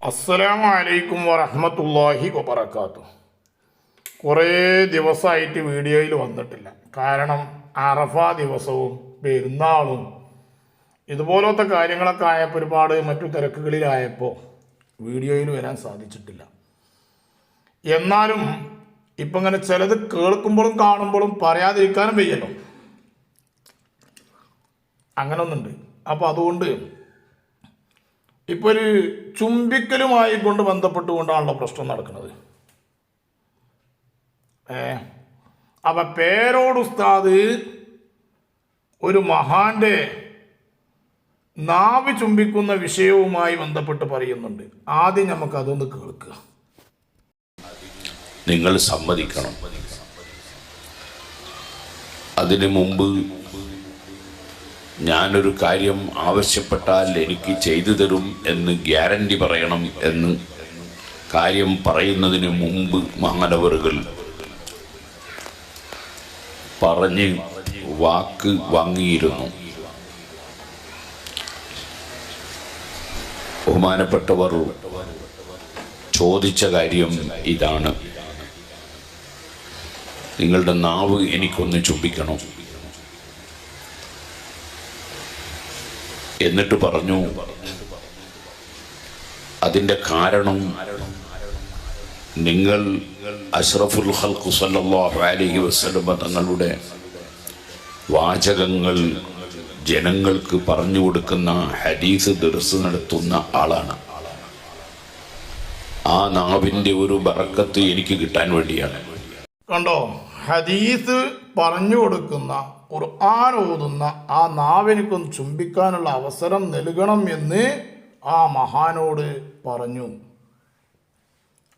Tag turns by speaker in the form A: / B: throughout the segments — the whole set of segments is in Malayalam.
A: അസ്സലാമു അലൈക്കും വറഹ്മത്തുള്ളാഹി വബറകാതുഹു. കുറേ ദിവസമായിട്ട് വീഡിയോയിൽ വന്നിട്ടില്ല. കാരണം അറഫ ദിവസവും പെരുന്നാളും ഇതുപോലത്തെ കാര്യങ്ങളൊക്കെ ആയപ്പോൾ ഒരുപാട് മറ്റു തിരക്കുകളിലായപ്പോൾ വീഡിയോയിൽ വരാൻ സാധിച്ചിട്ടില്ല. എന്നാലും ഇപ്പം ഇങ്ങനെ ചിലത് കേൾക്കുമ്പോഴും കാണുമ്പോഴും പറയാതിരിക്കാനും വയ്യല്ലോ, അങ്ങനെ ഒന്നുണ്ട്. അപ്പോൾ അതുകൊണ്ട് ഇപ്പോൾ ഒരു ചുംബിക്കലുമായി കൊണ്ട് ബന്ധപ്പെട്ടുകൊണ്ടാണല്ലോ പ്രശ്നം നടക്കുന്നത്. അപ്പം പേരോട് ഉസ്താദ് ഒരു മഹാന്റെ നാവ് ചുംബിക്കുന്ന വിഷയവുമായി ബന്ധപ്പെട്ട് പറയുന്നുണ്ട്. ആദ്യം നമുക്ക് അതൊന്ന് കേൾക്കുക.
B: നിങ്ങൾ സമ്മതിക്കണം. അതിനു മുമ്പ് ഞാനൊരു കാര്യം ആവശ്യപ്പെട്ടാൽ എനിക്ക് ചെയ്തു തരും എന്ന് ഗ്യാരണ്ടി പറയണം എന്ന് കാര്യം പറയുന്നതിന് മുമ്പ് മഹാനവറുകൾ പറഞ്ഞ് വാക്ക് വാങ്ങിയിരുന്നു. ബഹുമാനപ്പെട്ടവർ ചോദിച്ച കാര്യം ഇതാണ്: നിങ്ങളുടെ നാവ് എനിക്കൊന്ന് ചുംബിക്കണം. എന്നിട്ട് പറഞ്ഞു, അതിൻ്റെ കാരണം നിങ്ങൾ അഷ്റഫുൽ ഖൽഖ് സല്ലല്ലാഹു അലൈഹി വസല്ലം തങ്ങളുടെ വാചകങ്ങൾ ജനങ്ങൾക്ക് പറഞ്ഞു കൊടുക്കുന്ന ഹദീസ് ദർസ് നടത്തുന്ന ആളാണ്. ആ നാവിൻ്റെ ഒരു ബറക്കത്ത് എനിക്ക് കിട്ടാൻ വേണ്ടിയാണ്.
A: കണ്ടോ, ഹദീസ് പറഞ്ഞു കൊടുക്കുന്ന ഖുർആൻ ഓതുന്ന ആ നാവിനൊന്ന് ചുംബിക്കാനുള്ള അവസരം നൽകണം എന്ന് ആ മഹാനോട് പറഞ്ഞു.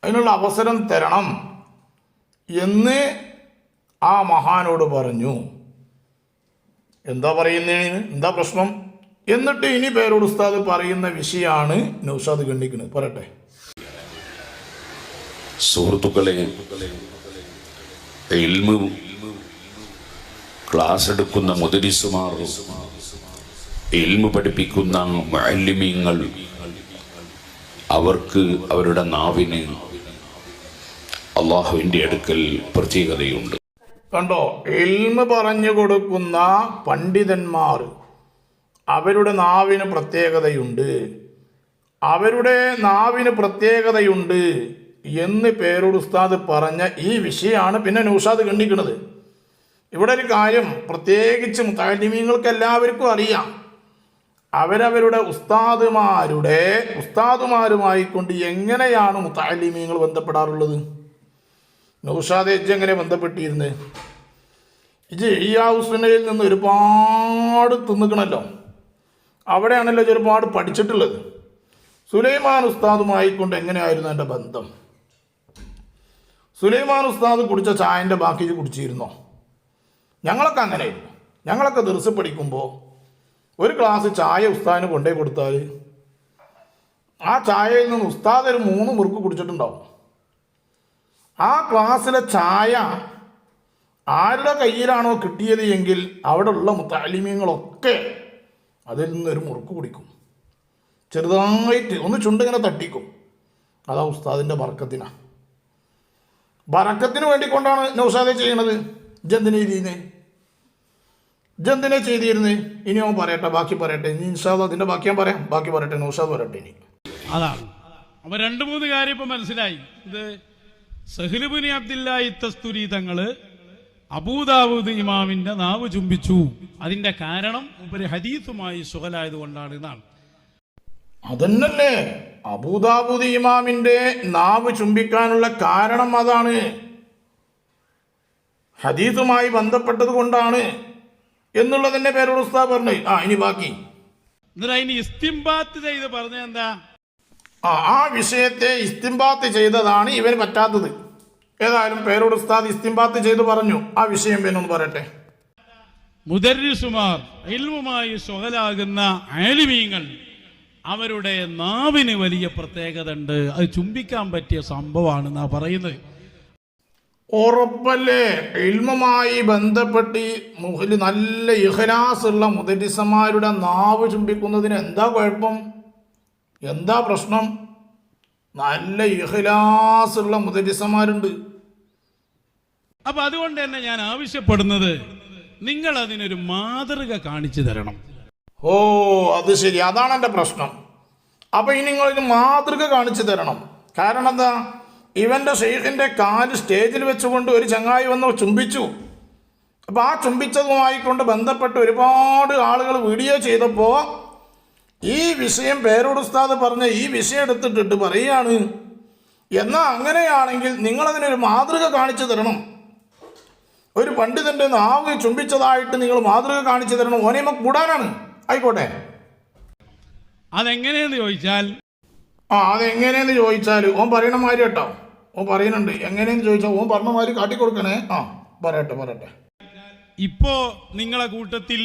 A: അതിനുള്ള അവസരം തരണം എന്ന് ആ മഹാനോട് പറഞ്ഞു. എന്താ പറയുന്നതിന് എന്താ പ്രശ്നം? എന്നിട്ട് ഇനി പേരോട് ഉസ്താദ് പറയുന്ന വിഷയമാണ് നൗഷാദ് ഖണ്ഡിക്കുന്നത്. പറയട്ടെ.
B: സുഹൃത്തുക്കളെ, ഇൽമു ക്ലാസ് എടുക്കുന്ന മുദരിസുമാർ, ഇൽമു പഠിപ്പിക്കുന്ന മുഅല്ലിമീങ്ങൾ, അവർക്ക് അവരുടെ നാവിന് അള്ളാഹുവിൻ്റെ അടുക്കൽ പ്രത്യേകതയുണ്ട്.
A: കണ്ടോ, ഇൽമു പറഞ്ഞു കൊടുക്കുന്ന പണ്ഡിതന്മാർ, അവരുടെ നാവിന് പ്രത്യേകതയുണ്ട്, അവരുടെ നാവിന് പ്രത്യേകതയുണ്ട് എന്ന് പേരോട് ഉസ്താദ് പറഞ്ഞ ഈ വിഷയമാണ് പിന്നെ നൗഷാദ് ഖണ്ഡിക്കുന്നത്. ഇവിടെ ഒരു കാര്യം പ്രത്യേകിച്ച് മുതഅല്ലിമീങ്ങൾക്ക് എല്ലാവർക്കും അറിയാം. അവരവരുടെ ഉസ്താദുമാരുമായി കൊണ്ട് എങ്ങനെയാണ് മുതഅല്ലിമീങ്ങൾ ബന്ധപ്പെടാറുള്ളത്? നൗഷാദ് എങ്ങനെ ബന്ധപ്പെട്ടിരുന്നത്? ഇയ്യാ ഹുസ്നയിൽ നിന്ന് ഒരുപാട് തിന്നിക്കണല്ലോ, അവിടെയാണല്ലോ ഒരുപാട് പഠിച്ചിട്ടുള്ളത്. സുലൈമാൻ ഉസ്താദുമായി കൊണ്ട് എങ്ങനെയായിരുന്നു എൻ്റെ ബന്ധം? സുലൈമാൻ ഉസ്താദ് കുടിച്ച ചായൻ്റെ ബാക്കി കുടിച്ചിരുന്നോ? ഞങ്ങളൊക്കെ അങ്ങനെയായിരുന്നു. ഞങ്ങളൊക്കെ ദർസ് പഠിക്കുമ്പോൾ ഒരു ഗ്ലാസ് ചായ ഉസ്താദിന് കൊണ്ടേ കൊടുത്താൽ ആ ചായയിൽ നിന്ന് ഉസ്താദ് ഒരു 3 മുറുക്ക് കുടിച്ചിട്ടുണ്ടാവും. ആ ഗ്ലാസ്സിലെ ചായ ആരുടെ കയ്യിലാണോ കിട്ടിയത് എങ്കിൽ അവിടെ ഉള്ള മുതഅല്ലിമീങ്ങളൊക്കെ അതിൽ നിന്നൊരു മുറുക്ക് കുടിക്കും. ചെറുതായിട്ട് ഒന്ന് ചുണ്ടിങ്ങനെ തട്ടിക്കും. അതാ ഉസ്താദിൻ്റെ ബർക്കത്തിനാണ്. ബറക്കത്തിന് വേണ്ടിക്കൊണ്ടാണ് നൗഷാദ് ചെയ്യണത്. ഇജെന്തിനെ ചെയ്തിരുന്നത്? ഇനി അവൻ പറയട്ടെ, ബാക്കി പറയട്ടെ. ഇനി ഇൻഷാ അല്ലാഹ് അതിൻ്റെ ബാക്കി ഞാൻ പറയാം. ബാക്കി പറയട്ടെ, നൗഷാദ് പറയട്ടെ. ഇനി
C: അതാണ്. അപ്പൊ 2-3 കാര്യം ഇപ്പൊ മനസ്സിലായി. ഇത് സഹ്ൽ ഇബ്നു അബ്ദുല്ലാഹി തസ്തുരി തങ്ങള് അബൂദാവൂദ് ഇമാമിന്റെ നാവ് ചുംബിച്ചു. അതിന്റെ കാരണം ഒരു ഹദീസുമായി സുഹലായത് കൊണ്ടാണ് എന്നാണ്.
A: അതന്നല്ലേ, അബൂദാവൂദ് ഇമാമിന്റെ നാവ് ചുംബിക്കാനുള്ള കാരണം അതാണ്, ഹദീസുമായി ബന്ധപ്പെട്ടത് കൊണ്ടാണ് എന്നുള്ളതിന്റെ പേരോട് ഉസ്താദ് പറഞ്ഞു. ഇനി ബാക്കി
C: എന്നിട്ട് അതിന് ഇസ്തിംബാത്ത് ചെയ്ത് പറഞ്ഞ എന്താ?
A: ആ വിഷയത്തെ ഇസ്തിംബാത്ത് ചെയ്തതാണ് ഇവന് പറ്റാത്തത്. ഏതായാലും പേരോട് ഉസ്താദ് ഇസ്തിംബാത്ത് ചെയ്ത് പറഞ്ഞു. ആ വിഷയം പിന്നെ ഒന്ന് പറയട്ടെ.
C: മുദർരിസുമാർ, ഇൽമുമായി സുഹലാകുന്ന ആലിമീങ്ങൾ, അവരുടെ നാവിന് വലിയ പ്രത്യേകത ഉണ്ട്. അത് ചുംബിക്കാൻ പറ്റിയ സംഭവമാണെന്നാ പറയുന്നത്.
A: ഉറപ്പല്ലേ? ഇൽമുമായി ബന്ധപ്പെട്ട് നല്ല ഇഖ്ലാസുള്ള മുദരിസന്മാരുടെ നാവ് ചുംബിക്കുന്നതിന് എന്താ കുഴപ്പം? എന്താ പ്രശ്നം? നല്ല ഇഖ്ലാസുള്ള മുദരിസന്മാരുണ്ട്.
C: അപ്പൊ അതുകൊണ്ട് തന്നെ ഞാൻ ആവശ്യപ്പെടുന്നത് നിങ്ങൾ അതിനൊരു മാതൃക കാണിച്ചു തരണം.
A: ഓ അത് ശരി, അതാണ് എൻ്റെ പ്രശ്നം. അപ്പം ഇനി നിങ്ങളിത് മാതൃക കാണിച്ചു തരണം. കാരണം എന്താ, ഇവൻ്റെ ഷെയ്ഖിൻ്റെ കാല് സ്റ്റേജിൽ വെച്ചുകൊണ്ട് ഒരു ചങ്ങായി വന്ന് ചുംബിച്ചു. അപ്പോൾ ആ ചുംബിച്ചതുമായിക്കൊണ്ട് ബന്ധപ്പെട്ട് ഒരുപാട് ആളുകൾ വീഡിയോ ചെയ്തപ്പോൾ ഈ വിഷയം പേരോട് ഉസ്താദ് പറഞ്ഞ ഈ വിഷയം എടുത്തിട്ടിട്ട് പറയുകയാണ്, എന്നാൽ അങ്ങനെയാണെങ്കിൽ നിങ്ങളതിനൊരു മാതൃക കാണിച്ചു തരണം. ഒരു പണ്ഡിതൻ്റെ നാവ് ചുംബിച്ചതായിട്ട് നിങ്ങൾ മാതൃക കാണിച്ചു തരണം. ഓനെ നമുക്ക് കൂടാനാണ്. ആയിക്കോട്ടെ,
C: അതെങ്ങനെയെന്ന് ചോദിച്ചാൽ
A: അതെങ്ങനെയെന്ന് ചോദിച്ചാൽ ഓൻ പറയണ മാതിരി കേട്ടോ. ഓൻ പറയുന്നുണ്ട് എങ്ങനെയെന്ന് ചോദിച്ചാൽ ഓൻ പറഞ്ഞ മാതിരി കാട്ടിക്കൊടുക്കണേ. പറയട്ടെ.
C: ഇപ്പോ നിങ്ങളെ കൂട്ടത്തിൽ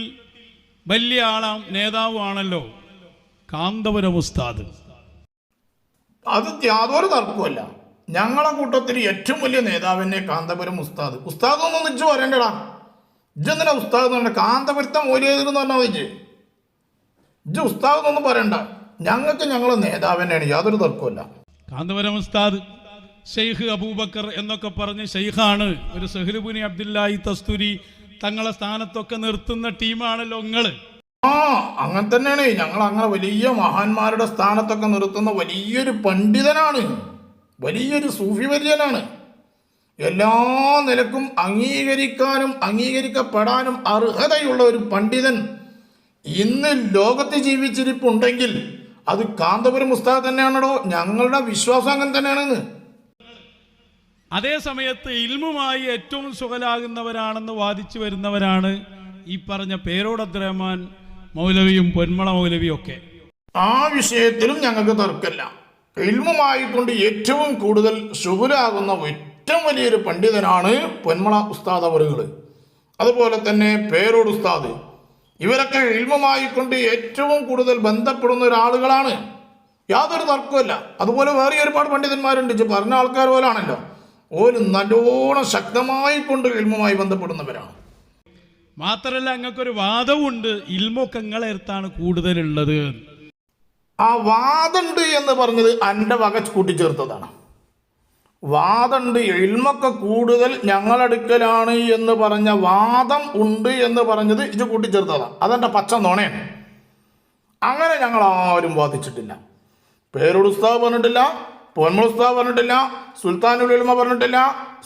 C: വലിയ ആളാം നേതാവാണല്ലോ കാന്തപുരം ഉസ്താദ്.
A: അത് യാതൊരു തർക്കമല്ല. ഞങ്ങളെ കൂട്ടത്തിൽ ഏറ്റവും വലിയ നേതാവിനെ കാന്തപുരം ഉസ്താദ്. ഉസ്താദ് ഒന്നും ഇജ്ജ് പറയണ്ടടാ. ഇജ്ജെന്തിനാ ഉസ്താദ് എന്ന് പറഞ്ഞ കാന്തപുരത്തെ മൂല്യതെന്ന് പറഞ്ഞാൽ മതി. ഇജ്ജ് ഉസ്താദ് എന്നൊന്നും പറയണ്ട. ഞങ്ങൾക്ക് ഞങ്ങളെ നേതാവിനെയാണ്, യാതൊരു തർക്കമല്ല.
C: കാന്തപുരം ഉസ്താദ് ഷെയ്ഖ് അബൂബക്കർ എന്നൊക്കെ പറഞ്ഞ് ഷെയ്ഖാണ്. ഒരു സഹ്ലുബുനി അബ്ദുല്ലാഹി തസ്തുരി തങ്ങളെ സ്ഥാനത്തൊക്കെ നിർത്തുന്ന ടീമാണല്ലോ നിങ്ങള്.
A: അങ്ങനെ തന്നെയാണ്. ഞങ്ങൾ അങ്ങനെ വലിയ മഹാന്മാരുടെ സ്ഥാനത്തൊക്കെ നിർത്തുന്ന വലിയൊരു പണ്ഡിതനാണ്, വലിയൊരു സൂഫി വര്യനാണ്. എല്ലാ നിലക്കും അംഗീകരിക്കാനും അംഗീകരിക്കപ്പെടാനും അർഹതയുള്ള ഒരു പണ്ഡിതൻ ഇന്ന് ലോകത്ത് ജീവിച്ചിരിപ്പുണ്ടെങ്കിൽ അത് കാന്തപുരം ഉസ്താദ് തന്നെയാണോ. ഞങ്ങളുടെ വിശ്വാസം അങ്ങനെ തന്നെയാണെന്ന്.
C: അതേ സമയത്ത് ഇൽമുമായി ഏറ്റവും സുഖലാകുന്നവരാണെന്ന് വാദിച്ചു വരുന്നവരാണ് ഈ പറഞ്ഞ പേരോട് അബ്ദുറഹ്മാൻ മൗലവിയും പൊന്മള മൗലവിയും ഒക്കെ.
A: ആ വിഷയത്തിലും ഞങ്ങൾക്ക് തർക്കമില്ല. ഇൽമുമായിക്കൊണ്ട് ഏറ്റവും കൂടുതൽ ശുഭലാകുന്ന ഏറ്റവും വലിയൊരു പണ്ഡിതനാണ് പൊന്മള ഉസ്താദ് അവറുകൾ, അതുപോലെ തന്നെ പേരോട് ഉസ്താദ്. ഇവരൊക്കെ ഇൽമുമായിക്കൊണ്ട് ഏറ്റവും കൂടുതൽ ബന്ധപ്പെടുന്ന ഒരാളുകളാണ്, യാതൊരു തർക്കമില്ല. അതുപോലെ വേറെ ഒരുപാട് പണ്ഡിതന്മാരുണ്ട്, പറഞ്ഞ ആൾക്കാർ പോലാണല്ലോ. ഒരു നല്ലോണം ശക്തമായി കൊണ്ട് ഇൽമുമായി ബന്ധപ്പെടുന്നവരാണ്.
C: മാത്രല്ല അങ്ങക്കൊരു വാദമുണ്ട്, ഇൽമൊക്കെ നിങ്ങളെ അടുത്താണ് കൂടുതലുള്ളത്.
A: ആ വാദമുണ്ട് എന്ന് പറഞ്ഞത് എൻ്റെ വക കൂട്ടിച്ചേർത്തതാണ്. വാദമുണ്ട്, ഇൽമൊക്കെ കൂടുതൽ ഞങ്ങളടുക്കലാണ് എന്ന് പറഞ്ഞ വാദം ഉണ്ട് എന്ന് പറഞ്ഞത് ഇത് കൂട്ടിച്ചേർത്തതാണ്. അതെൻ്റെ പച്ച നുണയാണ്. അങ്ങനെ ഞങ്ങൾ ആരും വാദിച്ചിട്ടില്ല. പേരോട് ഉസ്താദ് പറഞ്ഞിട്ടില്ല, പൊന്മൾ ഉസ്താദ് പറഞ്ഞിട്ടില്ല, സുൽത്താനുൽ ഉലമ പറഞ്ഞിട്ടില്ല,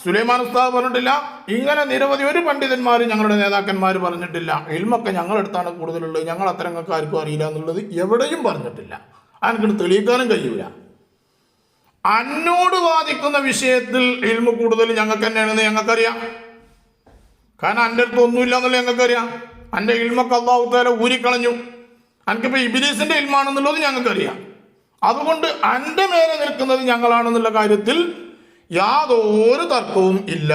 A: സുലൈമാൻ ഉസ്താദ് പറഞ്ഞിട്ടില്ല. ഇങ്ങനെ നിരവധി ഒരു പണ്ഡിതന്മാർ ഞങ്ങളുടെ നേതാക്കന്മാർ പറഞ്ഞിട്ടില്ല ഇൽമൊക്കെ ഞങ്ങളടുത്താണ് കൂടുതലുള്ളത്, ഞങ്ങൾ അത്തരങ്ങൾക്ക് ആർക്കും അറിയില്ല എന്നുള്ളത് എവിടെയും പറഞ്ഞിട്ടില്ല. അതിനൊക്കെ തെളിയിക്കാനും കഴിയൂല. അന്നോട് വാദിക്കുന്ന വിഷയത്തിൽ ഇൽമ കൂടുതൽ ഞങ്ങൾക്ക് തന്നെയാണെന്ന് ഞങ്ങൾക്കറിയാം. കാരണം എൻ്റെ അടുത്ത് ഒന്നുമില്ല എന്നുള്ളത് ഞങ്ങൾക്കറിയാം. എൻ്റെ ഇൽമൊക്കെ അല്ലാഹു തആല ഊരിക്കളഞ്ഞു. എനിക്കിപ്പോൾ ഇബ്ലീസിൻ്റെ ഇൽമാണെന്നുള്ളത് ഞങ്ങൾക്കറിയാം. അതുകൊണ്ട് എൻ്റെ മേലെ നിൽക്കുന്നത് ഞങ്ങളാണെന്നുള്ള കാര്യത്തിൽ യാതൊരു തർക്കവും ഇല്ല.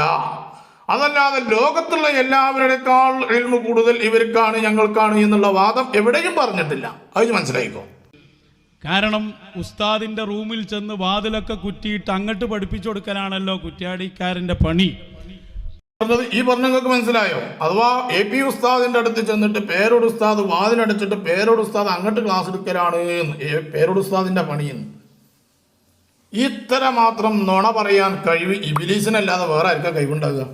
A: അതല്ലാതെ ലോകത്തുള്ള എല്ലാവരുടെക്കാൾ ഇൽമ കൂടുതൽ ഇവർക്കാണ് ഞങ്ങൾക്കാണ് എന്നുള്ള വാദം എവിടെയും പറഞ്ഞിട്ടില്ല. അത് മനസ്സിലായിക്കോ.
C: കാരണം ഉസ്താദിന്റെ റൂമിൽ ചെന്ന് വാതിലൊക്കെ കുറ്റിയിട്ട് അങ്ങോട്ട് പഠിപ്പിച്ചു കൊടുക്കലാണല്ലോ കുറ്റ്യാടിക്കാരന്റെ പണി.
A: ഈ പറഞ്ഞ നിങ്ങൾക്ക് മനസ്സിലായോ? അഥവാ AP ഉസ്താദിന്റെ അടുത്ത് ചെന്നിട്ട് പേരോട് ഉസ്താദ് വാതിലടച്ചിട്ട് പേരോട് ഉസ്താദ് അങ്ങോട്ട് ക്ലാസ് എടുക്കലാണ് പേരോട് ഉസ്താദിന്റെ പണിയെന്ന്. ഇത്ര മാത്രം നുണ പറയാൻ കഴിവ് ഇബിലീസിനല്ലാതെ വേറെ ആർക്കാ കഴിവുണ്ടാകുക?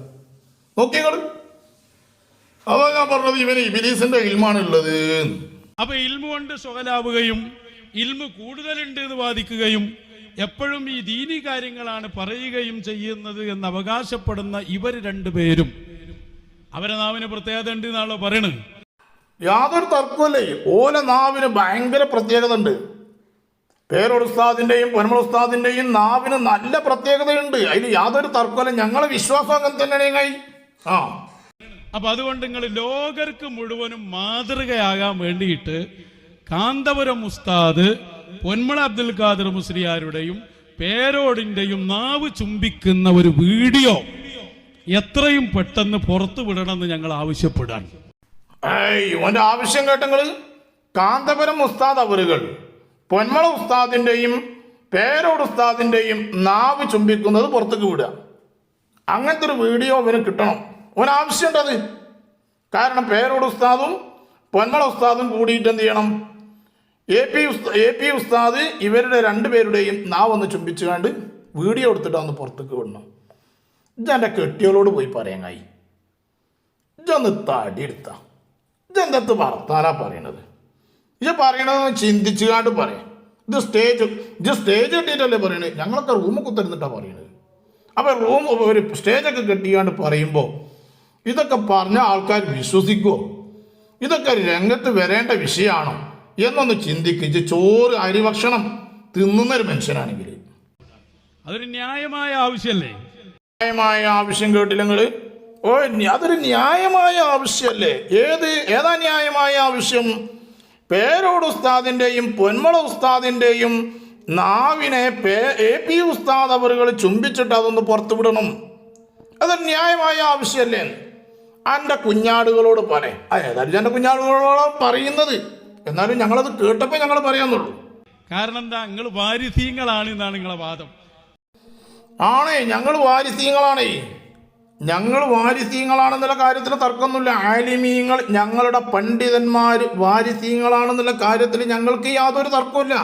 A: നോക്കിയങ്ങൾ. അതാ ഞാൻ പറഞ്ഞത്, ഇവന് ഇബിലീസിന്റെ ഇൽമാണ് ഉള്ളത്.
C: അപ്പൊ ഇൽമു കൊണ്ട് സുഖലാവുകയും ഇൽമു കൂടുതലുണ്ട് എന്ന് വാദിക്കുകയും എപ്പോഴും ഈ ദീനി കാര്യങ്ങളാണ് പറയുകയും ചെയ്യുന്നത് എന്ന് അവകാശപ്പെടുന്ന ഇവർ രണ്ടുപേരും അവരെ നാവിന് പ്രത്യേകത ഉണ്ട് എന്നാണല്ലോ പറയണത്.
A: യാതൊരു തർക്കമല്ലേ. ഓല നാവിന് ഭയങ്കര പ്രത്യേകത ഉണ്ട്. പേരോട് ഉസ്താദിന്റെയും പൊന്മൾ ഉസ്താദിന്റെയും നാവിന് നല്ല പ്രത്യേകതയുണ്ട്. അതിൽ യാതൊരു തർക്കമല്ല. ഞങ്ങളെ വിശ്വാസം അങ്ങനെ തന്നെയാണ്.
C: അപ്പൊ അതുകൊണ്ട് നിങ്ങൾ ലോകർക്ക് മുഴുവനും മാതൃകയാകാൻ വേണ്ടിയിട്ട് കാന്തപുരം ഉസ്താദ് പൊന്മള അബ്ദുൽ ഖാദർ മുസ്ലിയാരുടെയും പേരോടിന്റെയും നാവ് ചുംബിക്കുന്ന ഒരു വീഡിയോ എത്രയും പെട്ടെന്ന് പുറത്തു വിടണമെന്ന് ഞങ്ങൾ ആവശ്യപ്പെടാൻ.
A: ഇവന്റെ ആവശ്യം കേട്ടങ്ങള്. കാന്തപുരം ഉസ്താദ് അവറുകൾ പൊന്മള ഉസ്താദിന്റെയും പേരോട് ഉസ്താദിന്റെയും നാവ് ചുംബിക്കുന്നത് പുറത്തേക്ക് വിടുക. അങ്ങനത്തെ ഒരു വീഡിയോ അവന് കിട്ടണം. അവന് ആവശ്യമുണ്ടത്. കാരണം പേരോട് ഉസ്താദും പൊന്മള ഉസ്താദും കൂടിയിട്ട് എന്ത് ചെയ്യണം, എ പി ഉസ്താദ് ഇവരുടെ രണ്ടുപേരുടെയും നാവൊന്ന് ചുംബിച്ചുകൊണ്ട് വീഡിയോ എടുത്തിട്ട് ഒന്ന് പുറത്തേക്ക് വിടണം. ഇജെൻ്റെ കെട്ടിയോളോട് പോയി പറയാങ്ങായി, ഇജൊന്ന് തടിയെടുത്ത, ഇജെന്തത്ത് വർത്താനാ പറയണത്, ഇജ പറയണതെന്ന് ചിന്തിച്ചുകാണ്ട് പറയാം. ഇത് സ്റ്റേജ് കെട്ടിയിട്ടല്ലേ പറയണത്, ഞങ്ങളൊക്കെ റൂമ് കുത്തിരുന്നിട്ടാണ് പറയണത്. അപ്പോൾ ഒരു സ്റ്റേജൊക്കെ കെട്ടിയാണ്ട് പറയുമ്പോൾ ഇതൊക്കെ പറഞ്ഞ ആൾക്കാർ വിശ്വസിക്കുമോ? ഇതൊക്കെ രംഗത്ത് വരേണ്ട വിഷയമാണോ എന്നൊന്ന് ചിന്തിക്കുക. ചോറ് അരി ഭക്ഷണം തിന്നുന്നൊരു മനുഷ്യനാണെങ്കിൽ
C: അതൊരു ന്യായമായ ആവശ്യമല്ലേ?
A: ന്യായമായ ആവശ്യം കേട്ടില്ല നിങ്ങൾ? അതൊരു ന്യായമായ ആവശ്യമല്ലേ? ഏതാ ന്യായമായ ആവശ്യം? പേരോട് ഉസ്താദിൻ്റെയും പൊന്മള ഉസ്താദിൻ്റെയും നാവിനെ എ പി ഉസ്താദ് അവറുകൾ ചുംബിച്ചിട്ട് അതൊന്ന് പുറത്തു വിടണം. അതൊരു ന്യായമായ ആവശ്യമല്ലേ? എൻ്റെ കുഞ്ഞാടുകളോട് പറയാം. ഏതായാലും എൻ്റെ കുഞ്ഞാടുകളോട് പറയുന്നത്, എന്നാലും ഞങ്ങളത് കേട്ടപ്പോൾ ഞങ്ങൾ പറയാന്നുള്ളൂ.
C: കാരണം എന്താ? നിങ്ങൾ വാരിസീങ്ങളാണ് എന്നാണ് നിങ്ങളെ വാദം.
A: ആണേ, ഞങ്ങൾ വാരിസീങ്ങളാണെന്നുള്ള കാര്യത്തിൽ തർക്കമൊന്നുമില്ല. ആലിമീങ്ങൾ, ഞങ്ങളുടെ പണ്ഡിതന്മാർ വാരിസീങ്ങളാണെന്നുള്ള കാര്യത്തിൽ ഞങ്ങൾക്ക് യാതൊരു തർക്കമില്ല.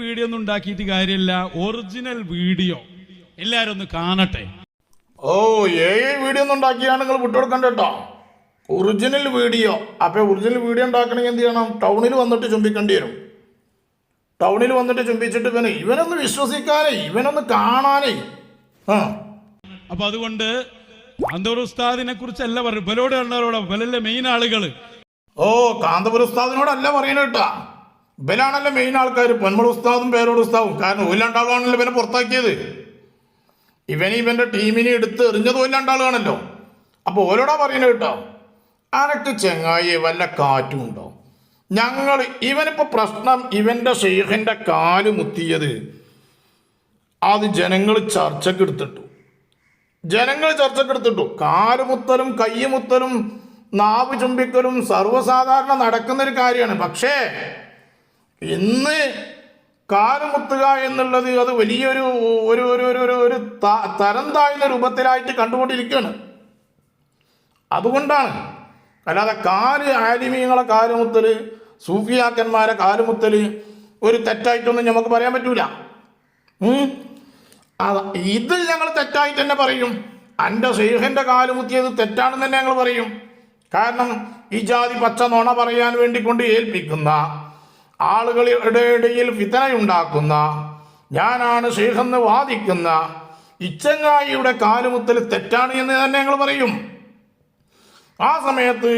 C: വീഡിയോ ഒന്നും ഉണ്ടാക്കിയിട്ട് കാര്യമില്ല. ഒറിജിനൽ വീഡിയോ എല്ലാരും ഒന്ന് കാണട്ടെ.
A: വീഡിയോ ഒന്നും ഉണ്ടാക്കിയാണ് നിങ്ങൾ വിട്ടുകൊടുക്കണ്ട കേട്ടോ. Original video. അപ്പോൾ ഒറിജിനൽ വീഡിയോ ഉണ്ടാക്കണമെങ്കിൽ എന്ത് ചെയ്യണം? ടൗണിൽ വന്നിട്ട് ചുംബിക്കേണ്ടി വരും. ടൗണിൽ വന്നിട്ട് ചുംബിച്ചിട്ട് ഇവനൊന്ന് വിശ്വസിക്കാനേ, ഇവനൊന്ന് കാണാനേ.
C: അപ്പൊ അതുകൊണ്ട് കാന്തപുര ഉസ്താദിനെ കുറിച്ചല്ല പറയും, ബലോട് കണ്ടവരോട് ബലല്ലേ മെയിൻ ആളുകൾ.
A: കാന്തപുര ഉസ്താദിനോടല്ല പറയുന്നത് കേട്ടാ. ഇവനാണല്ലോ മെയിൻ ആൾക്കാർ, പൊന്മള ഉസ്താദും പേരോട് ഉസ്താദും. കാരണം ഓയിലാണ്ടാളാണല്ലോ ഇവനെ പുറത്താക്കിയത്. ഇവൻ്റെ ടീമിനെ എടുത്ത് എറിഞ്ഞത് ഓയിലാണ്ടാളാണല്ലോ. അപ്പോൾ ഓരോടാ പറയുന്നത് കേട്ടോ. അനക്ക് ചെങ്ങായി വല്ല കാറ്റും ഉണ്ടോ? ഇവനിപ്പോൾ പ്രശ്നം, ഇവൻ്റെ ഷെയ്ഖിൻ്റെ കാല് മുത്തിയത് അത് ജനങ്ങൾ ചർച്ചക്കെടുത്തിട്ടു. കാലുമുത്തലും കയ്യുമുത്തലും നാവ് ചുംബിക്കലും സർവ്വസാധാരണ നടക്കുന്നൊരു കാര്യമാണ്. പക്ഷേ ഇന്ന് കാലുമുത്തുക എന്നുള്ളത് അത് വലിയൊരു ഒരു ഒരു തരം താഴ്ന്ന രൂപത്തിലായിട്ട് കണ്ടുകൊണ്ടിരിക്കുകയാണ്. അതുകൊണ്ടാണ്, അല്ലാതെ ആലിമീങ്ങളെ കാലുമുത്തൽ, സൂഫിയാക്കന്മാരെ കാലുമുത്തൽ ഒരു തെറ്റായിട്ടൊന്നും നമുക്ക് പറയാൻ പറ്റൂല. ഇത് ഞങ്ങൾ തെറ്റായിട്ട് തന്നെ പറയും. എൻ്റെ ഷെയ്ഖിൻ്റെ കാലുമുത്തിയത് തെറ്റാണെന്ന് തന്നെ ഞങ്ങൾ പറയും. കാരണം ഈ ജാതി പച്ച നുണ പറയാൻ വേണ്ടി കൊണ്ട് ഏൽപ്പിക്കുന്ന ആളുകളുടെ ഇടയിൽ ഫിതനയുണ്ടാക്കുന്ന, ഞാനാണ് ഷെയ്ഖെന്ന് വാദിക്കുന്ന ഇച്ചങ്ങായിയുടെ കാലുമുത്തൽ തെറ്റാണ് എന്ന് തന്നെ ഞങ്ങൾ പറയും. ആ സമയത്ത്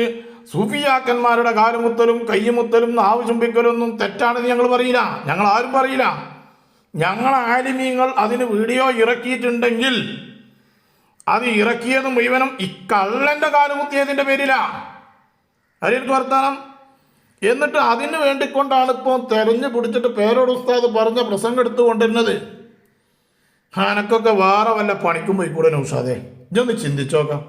A: സൂഫിയാക്കന്മാരുടെ കാലുമുത്തലും കയ്യുമുത്തലും നാവ് ചുംബിക്കലൊന്നും തെറ്റാണെന്ന് ഞങ്ങൾ പറയില്ല. ഞങ്ങൾ ആരും പറയില്ല. ഞങ്ങളെ ആലിമീങ്ങൾ അതിന് വീഡിയോ ഇറക്കിയിട്ടുണ്ടെങ്കിൽ അത് ഇറക്കിയത് മുഴുവനും ഈ കള്ളൻ്റെ കാലുമുത്തിയതിൻ്റെ പേരിലാ. അതിലേക്ക് വർത്താനം. എന്നിട്ട് അതിന് വേണ്ടിക്കൊണ്ടാണ് ഇപ്പോൾ തെരഞ്ഞു പിടിച്ചിട്ട് പേരോട് ഉസ്താദ് പറഞ്ഞ പ്രസംഗം എടുത്തുകൊണ്ടിരുന്നത്. അനക്കൊക്കെ വേറെ വല്ല പണിക്കും പോയിക്കൂടെ നൗഷാദേ? ഇതൊന്ന് ചിന്തിച്ചോക്കാം.